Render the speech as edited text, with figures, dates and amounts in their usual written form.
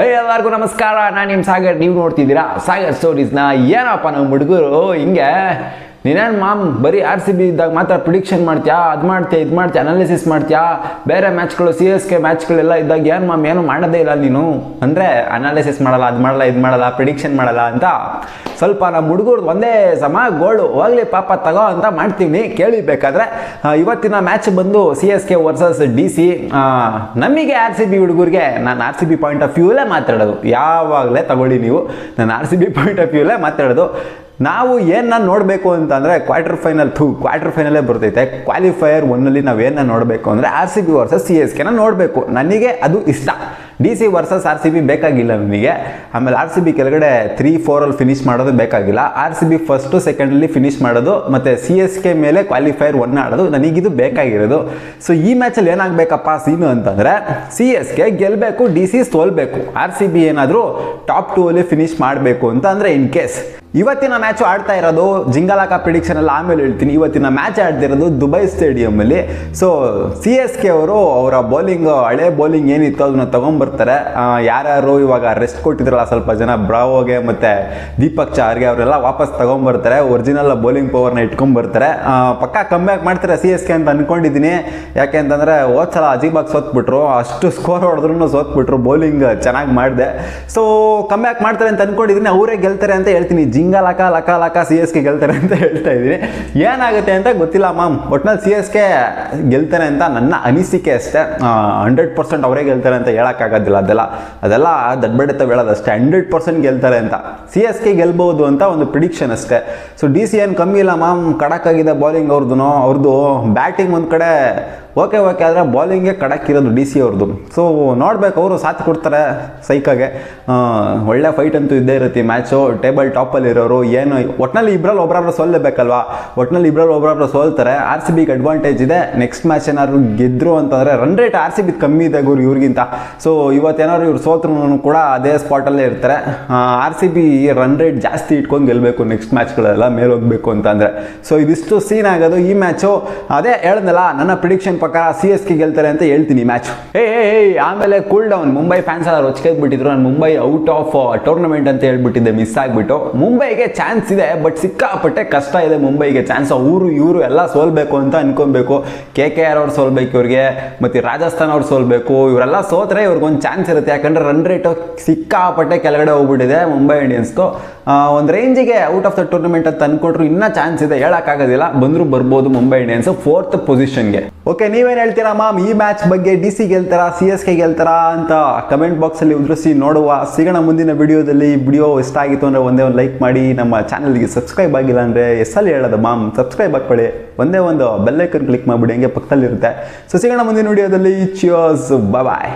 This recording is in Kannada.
ಎಲ್ಲರಿಗೂ ನಮಸ್ಕಾರ. ನಾನು ನಿಮ್ಮ ಸಾಗರ್. ನೀವು ನೋಡ್ತಿದ್ದೀರಾ ಸಾಗರ್ ಸ್ಟೋರೀಸ್ನ. ಏನಪ್ಪ ನಮ್ಮ ಹುಡುಗರು ಹಿಂಗೆ ನೀನೇನು ಮಾಮ್ ಬರೀ RCB ಇದ್ದಾಗ ಮಾತ್ರ ಪ್ರಿಡಿಕ್ಷನ್ ಮಾಡ್ತೀಯಾ, ಅದು ಮಾಡ್ತೀಯಾ, ಇದು ಮಾಡ್ತೀಯಾ, ಅನಾಲಿಸಿಸ್ ಮಾಡ್ತೀಯಾ, ಬೇರೆ ಮ್ಯಾಚ್ಗಳು CSK ಮ್ಯಾಚ್ಗಳೆಲ್ಲ ಇದ್ದಾಗ ಏನು ಮಾಮ್ ಏನು ಮಾಡೋದೇ ಇಲ್ಲ ನೀನು ಅಂದರೆ ಅನಾಲಿಸಿಸ್ ಮಾಡಲ್ಲ, ಅದು ಮಾಡಲ್ಲ, ಇದು ಮಾಡಲ್ಲ, ಪ್ರಿಡಿಕ್ಷನ್ ಮಾಡಲ್ಲ ಅಂತ ಸ್ವಲ್ಪ ನಮ್ಮ ಹುಡುಗರು ಒಂದೇ ಸಮ ಗೋಳು ಹೋಗ್ಲಿ ಪಾಪ ತಗೋ ಅಂತ ಮಾಡ್ತೀವಿ. ಕೇಳಿಬೇಕಾದ್ರೆ ಇವತ್ತಿನ ಮ್ಯಾಚ್ ಬಂದು CSK ವರ್ಸಸ್ DC. ನಮಗೆ RCB ಹುಡುಗರಿಗೆ ನಾನು RCB ಪಾಯಿಂಟ್ ಆಫ್ ವ್ಯೂಲೇ ಮಾತಾಡೋದು, ಯಾವಾಗಲೇ ತಗೊಳ್ಳಿ ನೀವು, ನಾನು RCB ಪಾಯಿಂಟ್ ಆಫ್ ವ್ಯೂಲೇ ಮಾತಾಡೋದು. ನಾವು ಏನನ್ನ ನೋಡಬೇಕು ಅಂತಂದರೆ ಕ್ವಾರ್ಟರ್ ಫೈನಲ್ಲೇ ಬರ್ತೈತೆ. ಕ್ವಾಲಿಫೈಯರ್ 1ನಲ್ಲಿ ನಾವೇನ ನೋಡಬೇಕು ಅಂದರೆ RCB ವರ್ಸಸ್ CSKನ ನೋಡಬೇಕು. ನನಗೆ ಅದು ಇಷ್ಟ. DC ವರ್ಸಸ್ RCB ಬೇಕಾಗಿಲ್ಲ ನನಗೆ. ಆಮೇಲೆ RCB ಕೆಳಗಡೆ 3-4 ಫಿನಿಶ್ ಮಾಡೋದು ಬೇಕಾಗಿಲ್ಲ. RCB ಫಸ್ಟು ಸೆಕೆಂಡಲ್ಲಿ ಫಿನಿಶ್ ಮಾಡೋದು ಮತ್ತು CSK ಮೇಲೆ ಕ್ವಾಲಿಫೈಯರ್ 1 ಆಡೋದು ನನಗಿದು ಬೇಕಾಗಿರೋದು. ಸೊ ಈ ಮ್ಯಾಚಲ್ಲಿ ಏನಾಗಬೇಕಪ್ಪ ಸೀನು ಅಂತಂದರೆ CSK ಗೆಲ್ಲಬೇಕು, DC ಸೋಲ್ಬೇಕು, RCB ಏನಾದರೂ ಟಾಪ್ 2ಅಲ್ಲಿ ಫಿನಿಶ್ ಮಾಡಬೇಕು ಅಂತ ಅಂದರೆ ಇನ್ ಕೇಸ್. ಇವತ್ತಿನ ಮ್ಯಾಚು ಆಡ್ತಾ ಇರೋದು ಜಿಂಗಲಾಕ ಪ್ರಿಡಿಕ್ಷನ್ ಎಲ್ಲ ಆಮೇಲೆ ಹೇಳ್ತೀನಿ. ಇವತ್ತಿನ ಮ್ಯಾಚ್ ಆಡ್ತಿರೋದು ದುಬೈ ಸ್ಟೇಡಿಯಮ್ಮಲ್ಲಿ. ಸೊ CSK ಅವರು ಅವರ ಬೌಲಿಂಗ್, ಹಳೆ ಬೌಲಿಂಗ್ ಏನಿತ್ತು ಅದನ್ನ ತೊಗೊಂಬರ್ತಾರೆ. ಯಾರ್ಯಾರು ಇವಾಗ ರೆಸ್ಟ್ ಕೊಟ್ಟಿದ್ರಲ್ಲ ಸ್ವಲ್ಪ ಜನ, ಬ್ರಾವೋಗೆ ಮತ್ತು ದೀಪಕ್ ಚಾರ್ಗೆ, ಅವರೆಲ್ಲ ವಾಪಸ್ ತೊಗೊಂಬರ್ತಾರೆ. Original bowling ಪವರ್ನ ಇಟ್ಕೊಂಡ್ಬರ್ತಾರೆ. ಪಕ್ಕಾ ಕಮ್ಬ್ಯಾಕ್ ಮಾಡ್ತಾರೆ CSK ಅಂತ ಅಂದ್ಕೊಂಡಿದ್ದೀನಿ. ಯಾಕೆ ಅಂತಂದರೆ ಹೋದ ಸಲ ಅಜೀಬಾಗಿ ಸೋತ್ಬಿಟ್ರು, ಅಷ್ಟು ಸ್ಕೋರ್ ಹೊಡೆದ್ರೂ ಸೋತ್ಬಿಟ್ರು, ಬೌಲಿಂಗ್ ಚೆನ್ನಾಗಿ ಮಾಡಿದೆ. ಸೊ ಕಮ್ಬ್ಯಾಕ್ ಮಾಡ್ತಾರೆ ಅಂತ ಅಂದ್ಕೊಂಡಿದ್ದೀನಿ. ಅವರೇ ಗೆಲ್ತಾರೆ ಅಂತ ಹೇಳ್ತೀನಿ. ಜಿಂಗಲಾಕ ಲಕ CSK ಗೆಲ್ತಾರೆ ಅಂತ ಹೇಳ್ತಾ ಇದ್ದೀನಿ. ಏನಾಗುತ್ತೆ ಅಂತ ಗೊತ್ತಿಲ್ಲ ಮಾಮ್. ಒಟ್ನಲ್ಲಿ CSK ಗೆಲ್ತಾರೆ ಅಂತ ನನ್ನ ಅನಿಸಿಕೆ ಅಷ್ಟೇ. 100% ಅವರೇ ಗೆಲ್ತಾರೆ ಅಂತ ಹೇಳೋಕ್ಕಾಗೋದಿಲ್ಲ. ಅದೆಲ್ಲ ದಡ್ಬಡಿತ ಹೇಳೋದಷ್ಟೇ. 100% ಗೆಲ್ತಾರೆ ಅಂತ, CSK ಗೆಲ್ಬಹುದು ಅಂತ ಒಂದು ಪ್ರಿಡಿಕ್ಷನ್ ಅಷ್ಟೇ. ಸೊ DC ಏನು ಕಮ್ಮಿ ಇಲ್ಲ ಮಾಮ್, ಖಡಕ್ ಆಗಿದೆ ಬೌಲಿಂಗ್ ಅವ್ರದ್ದು ಬ್ಯಾಟಿಂಗ್ ಒಂದು ಕಡೆ ಓಕೆ ಆದರೆ ಬೌಲಿಂಗೇ ಖಡಕ್ ಇರೋದು DC ಅವ್ರದ್ದು. ಸೊ ನೋಡ್ಬೇಕು, ಅವರು ಸಾಥ್ ಕೊಡ್ತಾರೆ ಸೈಕಾಗೆ. ಒಳ್ಳೆ ಫೈಟ್ ಅಂತೂ ಇದ್ದೇ ಇರುತ್ತೆ. ಮ್ಯಾಚು ಟೇಬಲ್ ಟಾಪಲ್ಲಿ ಇರೋರು ಏನು ಒಟ್ಟಿನಲ್ಲಿ ಇಬ್ಬರಲ್ಲಿ ಒಬ್ಬರಾದ್ರೂ ಸೋಲ್ಲೇಬೇಕಲ್ವಾ. ಒಟ್ಟಿನಲ್ಲಿ ಇಬ್ಬರಲ್ಲಿ ಒಬ್ಬರಾದ್ರೂ ಸೋಲ್ತಾರೆ. RCBಗೆ ಅಡ್ವಾಂಟೇಜ್ ಇದೆ. ನೆಕ್ಸ್ಟ್ ಮ್ಯಾಚ್ ಏನಾದ್ರು ಗೆದ್ರು ಅಂತಂದರೆ ರನ್ ರೇಟ್ RCB ಕಮ್ಮಿ ಇದೆ ಇವ್ರಿಗಿಂತ. ಸೊ ಇವತ್ತೇನಾದ್ರು ಇವ್ರು ಸೋತ್ರೂ ಕೂಡ ಅದೇ ಸ್ಪಾಟಲ್ಲೇ ಇರ್ತಾರೆ. RCB ರನ್ ರೇಟ್ ಜಾಸ್ತಿ ಇಟ್ಕೊಂಡು ಗೆಲ್ಲಬೇಕು ನೆಕ್ಸ್ಟ್ ಮ್ಯಾಚ್ಗಳೆಲ್ಲ ಮೇಲೆ ಹೋಗಬೇಕು ಅಂತಂದರೆ. ಸೊ ಇದಿಷ್ಟು ಸೀನ್ ಆಗೋದು ಈ ಮ್ಯಾಚು. ಅದೇ ಹೇಳ್ದಲ್ಲ, ನನ್ನ ಪ್ರಿಡಿಕ್ಷನ್ ಪ್ರಕಾರ CSK ಗೆಲ್ತಾರೆ ಅಂತ ಹೇಳ್ತೀನಿ ಮ್ಯಾಚ್. ಆಮೇಲೆ ಕೂಲ್ ಡೌನ್. ಮುಂಬೈ ಫ್ಯಾನ್ಸ್ ಎಲ್ಲ ರೊಚ್ಚಿಗೆದ್ಬಿಟ್ಟಿದ್ರು. ನಾನು ಮುಂಬೈ ಔಟ್ ಆಫ್ ಟೂರ್ನಮೆಂಟ್ ಅಂತ ಹೇಳ್ಬಿಟ್ಟಿದ್ದೆ, ಮಿಸ್ ಆಗಿಬಿಟ್ಟು. ಮುಂಬೈಗೆ ಚಾನ್ಸ್ ಇದೆ, ಬಟ್ ಸಿಕ್ಕಾಪಟ್ಟೆ ಕಷ್ಟ ಇದೆ ಮುಂಬೈಗೆ ಚಾನ್ಸ್. ಇವರು ಎಲ್ಲ ಸೋಲ್ಬೇಕು ಅಂತ ಅನ್ಕೊಬೇಕು. KKR ಅವ್ರು ಸೋಲ್ಬೇಕು ಇವ್ರಿಗೆ, ಮತ್ತು ರಾಜಸ್ಥಾನ್ ಅವ್ರು ಸೋಲ್ಬೇಕು. ಇವರೆಲ್ಲ ಸೋತ್ರೆ ಇವ್ರಿಗೊಂದು ಚಾನ್ಸ್ ಇರುತ್ತೆ. ಯಾಕಂದರೆ ರನ್ ರೇಟು ಸಿಕ್ಕಾಪಟ್ಟೆ ಕೆಳಗಡೆ ಹೋಗ್ಬಿಟ್ಟಿದೆ ಮುಂಬೈ ಇಂಡಿಯನ್ಸ್ದು. ಒಂದು ರೇಂಜಿಗೆ ಔಟ್ ಆಫ್ ದ ಟೂರ್ನಮೆಂಟ್ ಅಂತ ಅನ್ಕೊಂಡ್ರು ಇನ್ನೂ ಚಾನ್ಸ್ ಇದೆ, ಹೇಳೋಕ್ಕಾಗೋದಿಲ್ಲ. ಬಂದರೂ ಬರ್ಬೋದು ಮುಂಬೈ ಇಂಡಿಯನ್ಸ್ 4th ಪೊಸಿಷನ್ಗೆ. ಓಕೆ, ನೀವೇನು ಹೇಳ್ತೀರಾ ಮಾಮ್ ಈ ಮ್ಯಾಚ್ ಬಗ್ಗೆ? DC ಗೆಲ್ತಾರಾ, CSK ಗೆಲ್ತಾರಾ ಅಂತ ಕಮೆಂಟ್ ಬಾಕ್ಸಲ್ಲಿ ಉದ್ರಿಸಿ ನೋಡುವ. ಸಿಗೋಣ ಮುಂದಿನ ವಿಡಿಯೋದಲ್ಲಿ. ವಿಡಿಯೋ ಇಷ್ಟ ಆಗಿತ್ತು ಅಂದರೆ ಒಂದೇ ಒಂದು ಲೈಕ್ ಮಾಡಿ. ನಮ್ಮ ಚಾನಲ್ಗೆ ಸಬ್ಸ್ಕ್ರೈಬ್ ಆಗಿಲ್ಲ ಅಂದರೆ ಎಸ್ಸಲ್ಲಿ ಹೇಳೋದು ಮಾಮ್, ಸಬ್ಸ್ಕ್ರೈಬ್ ಹಾಕ್ಕೊಳ್ಳಿ. ಒಂದೇ ಒಂದು ಬೆಲ್ ಐಕನ್ ಕ್ಲಿಕ್ ಮಾಡಿಬಿಡಿ, ಹಂಗೆ ಪಕ್ಕದಲ್ಲಿರುತ್ತೆ. ಸೊ ಸಿಗೋಣ ಮುಂದಿನ ವಿಡಿಯೋದಲ್ಲಿ. ಚಿಯರ್ಸ್, ಬಾಯ್.